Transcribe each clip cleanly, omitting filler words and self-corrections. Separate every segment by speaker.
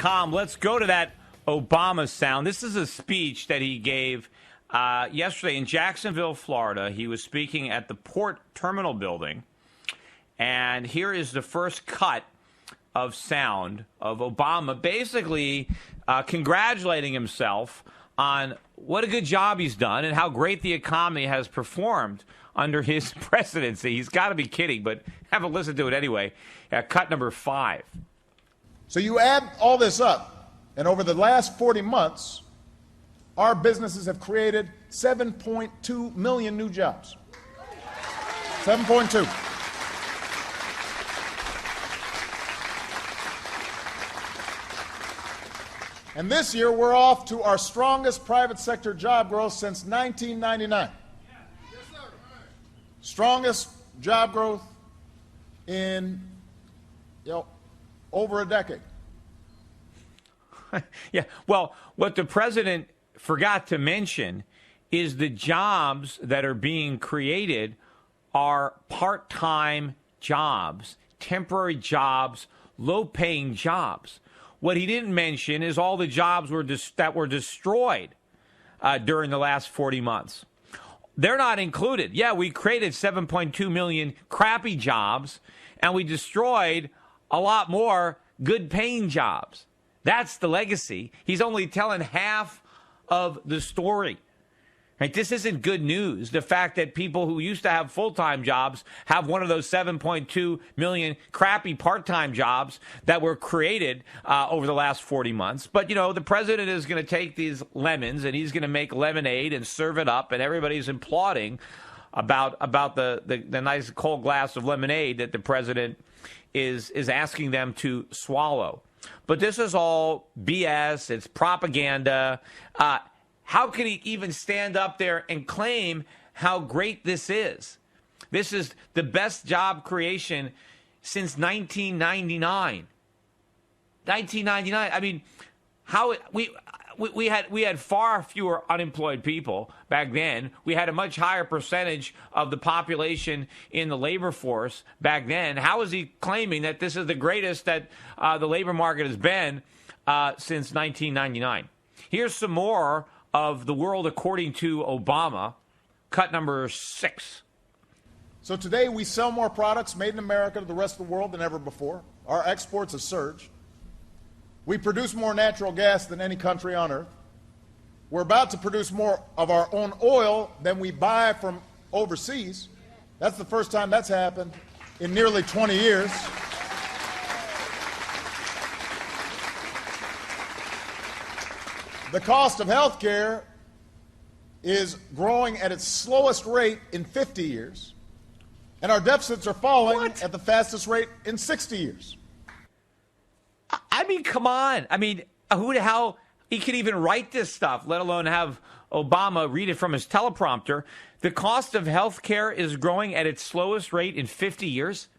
Speaker 1: Tom, let's go to that Obama sound. This is a speech that he gave yesterday in Jacksonville, Florida. He was speaking at the Port Terminal building. And here is the first cut of sound of Obama basically congratulating himself on what a good job he's done and how great the economy has performed under his presidency. He's got to be kidding, but have a listen to it anyway. Cut number 5.
Speaker 2: So you add all this up, and over the last 40 months, our businesses have created 7.2 million new jobs. 7.2. And this year, we're off to our strongest private sector job growth since 1999. Strongest job growth in, over a decade.
Speaker 1: Yeah, well, what the president forgot to mention is the jobs that are being created are part-time jobs, temporary jobs, low-paying jobs. What he didn't mention is all the jobs that were destroyed during the last 40 months. They're not included. Yeah, we created 7.2 million crappy jobs, and we destroyed a lot more good-paying jobs. That's the legacy. He's only telling half of the story. Right? This isn't good news. The fact that people who used to have full-time jobs have one of those 7.2 million crappy part-time jobs that were created over the last 40 months. But, the president is going to take these lemons and he's going to make lemonade and serve it up, and everybody's applauding about the nice cold glass of lemonade that the president is asking them to swallow. But this is all BS. It's propaganda. How can he even stand up there and claim how great this is? This is the best job creation since 1999. 1999. I mean, how we had far fewer unemployed people back then. We had a much higher percentage of the population in the labor force back then. How is he claiming that this is the greatest that the labor market has been since 1999? Here's some more of the world according to Obama, cut number 6.
Speaker 2: So today we sell more products made in America to the rest of the world than ever before. Our exports have surged. We produce more natural gas than any country on earth. We're about to produce more of our own oil than we buy from overseas. That's the first time that's happened in nearly 20 years. The cost of health care is growing at its slowest rate in 50 years, and our deficits are falling at the fastest rate in 60 years.
Speaker 1: I mean, come on. I mean, who the hell, he can even write this stuff, let alone have Obama read it from his teleprompter. The cost of health care is growing at its slowest rate in 50 years.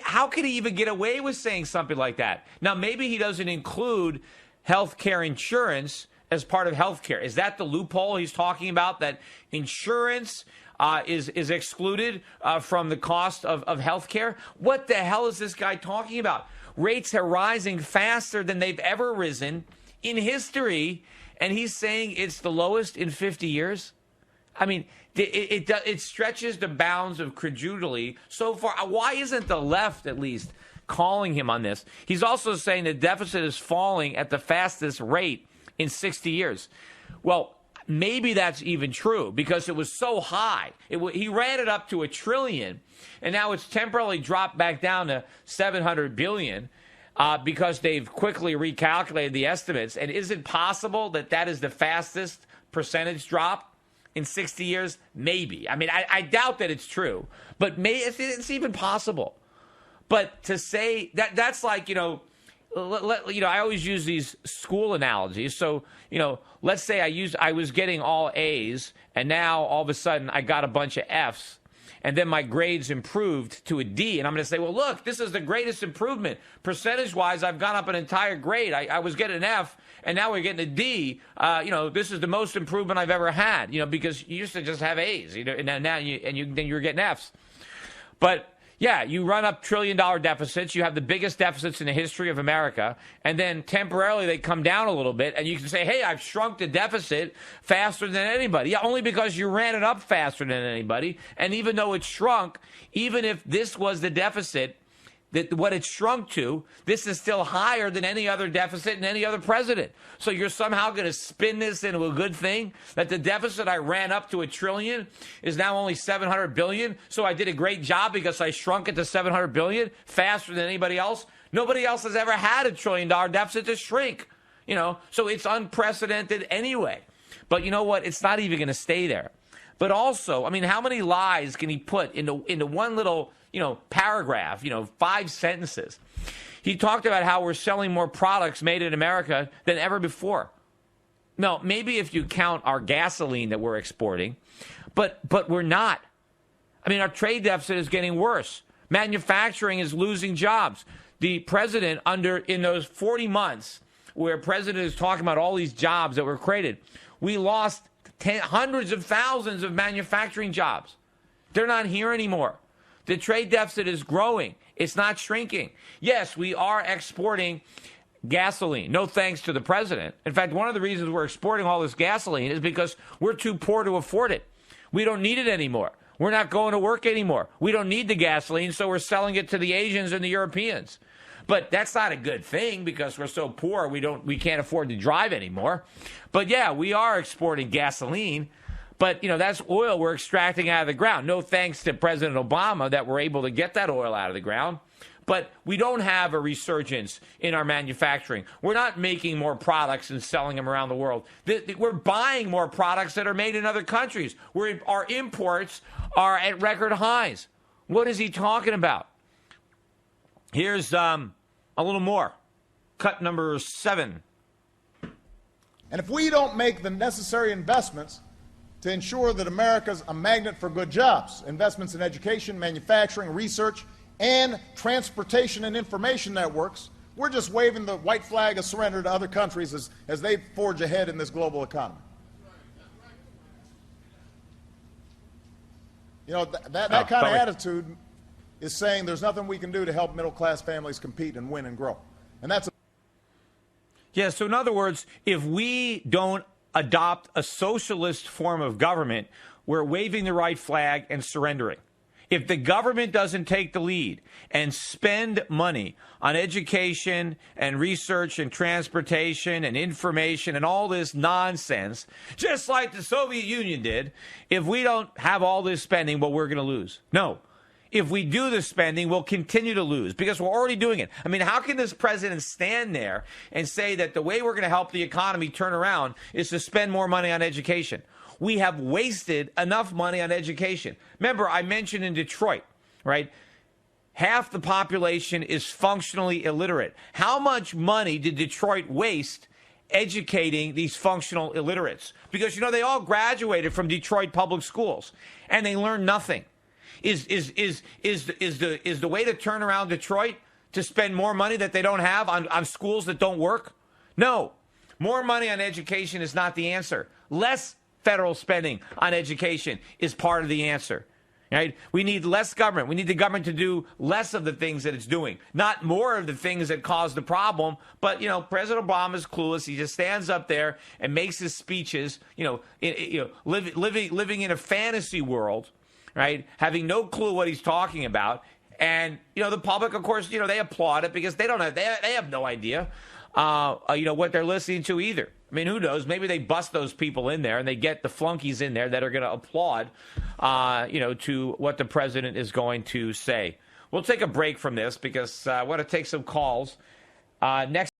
Speaker 1: How could he even get away with saying something like that? Now, maybe he doesn't include health care insurance as part of health care. Is that the loophole he's talking about, that insurance is excluded from the cost of health care? What the hell is this guy talking about? Rates are rising faster than they've ever risen in history, and he's saying it's the lowest in 50 years? I mean, it stretches the bounds of credulity so far. Why isn't the left, at least, calling him on this? He's also saying the deficit is falling at the fastest rate in 60 years. Well, maybe that's even true because it was so high. He ran it up to $1 trillion, and now it's temporarily dropped back down to $700 billion because they've quickly recalculated the estimates. And is it possible that that is the fastest percentage drop in 60 years? Maybe. I mean, I doubt that it's true, but it's even possible. But to say that's like, I always use these school analogies. So, let's say I was getting all A's, and now all of a sudden I got a bunch of F's, and then my grades improved to a D, and I'm going to say, well, look, this is the greatest improvement. Percentage-wise, I've gone up an entire grade. I was getting an F, and now we're getting a D. This is the most improvement I've ever had, because you used to just have A's, and now then you're getting F's. But Yeah, you run up trillion-dollar deficits. You have the biggest deficits in the history of America. And then temporarily they come down a little bit. And you can say, hey, I've shrunk the deficit faster than anybody. Yeah, only because you ran it up faster than anybody. And even though it shrunk, even if this was the deficit, that what it shrunk to, this is still higher than any other deficit and any other president. So you're somehow going to spin this into a good thing, that the deficit I ran up to $1 trillion is now only $700 billion. So I did a great job because I shrunk it to $700 billion faster than anybody else. Nobody else has ever had $1 trillion deficit to shrink, so it's unprecedented anyway. But you know what? It's not even going to stay there. But also, I mean, how many lies can he put into one little, paragraph, 5 sentences? He talked about how we're selling more products made in America than ever before. No, maybe if you count our gasoline that we're exporting, but we're not. I mean, our trade deficit is getting worse. Manufacturing is losing jobs. The president, in those 40 months where president is talking about all these jobs that were created, we lost hundreds of thousands of manufacturing jobs. They're not here anymore. The trade deficit is growing. It's not shrinking. Yes, we are exporting gasoline. No thanks to the president. In fact, one of the reasons we're exporting all this gasoline is because we're too poor to afford it. We don't need it anymore. We're not going to work anymore. We don't need the gasoline, so we're selling it to the Asians and the Europeans. But that's not a good thing because we're so poor we can't afford to drive anymore. But yeah, we are exporting gasoline. But, that's oil we're extracting out of the ground. No thanks to President Obama that we're able to get that oil out of the ground. But we don't have a resurgence in our manufacturing. We're not making more products and selling them around the world. We're buying more products that are made in other countries. Our imports are at record highs. What is he talking about? Here's a little more. Cut number 7.
Speaker 2: And if we don't make the necessary investments to ensure that America's a magnet for good jobs, investments in education, manufacturing, research, and transportation and information networks, we're just waving the white flag of surrender to other countries as they forge ahead in this global economy. That kind of attitude is saying there's nothing we can do to help middle-class families compete and win and grow. And that's
Speaker 1: Yeah, so in other words, if we don't adopt a socialist form of government, we're waving the right flag and surrendering. If the government doesn't take the lead and spend money on education and research and transportation and information and all this nonsense, just like the Soviet Union did, if we don't have all this spending, well, we're going to lose. No. If we do the spending, we'll continue to lose because we're already doing it. I mean, how can this president stand there and say that the way we're going to help the economy turn around is to spend more money on education? We have wasted enough money on education. Remember, I mentioned in Detroit, right? Half the population is functionally illiterate. How much money did Detroit waste educating these functional illiterates? Because, they all graduated from Detroit public schools and they learned nothing. Is the way to turn around Detroit to spend more money that they don't have on schools that don't work? No. More money on education is not the answer. Less federal spending on education is part of the answer. Right? We need less government. We need the government to do less of the things that it's doing, not more of the things that cause the problem. But, President Obama is clueless. He just stands up there and makes his speeches, living in a fantasy world, right? Having no clue what he's talking about. And, the public, of course, they applaud it because they have no idea, what they're listening to either. I mean, who knows? Maybe they bust those people in there and they get the flunkies in there that are going to applaud, to what the president is going to say. We'll take a break from this because I want to take some calls. Next.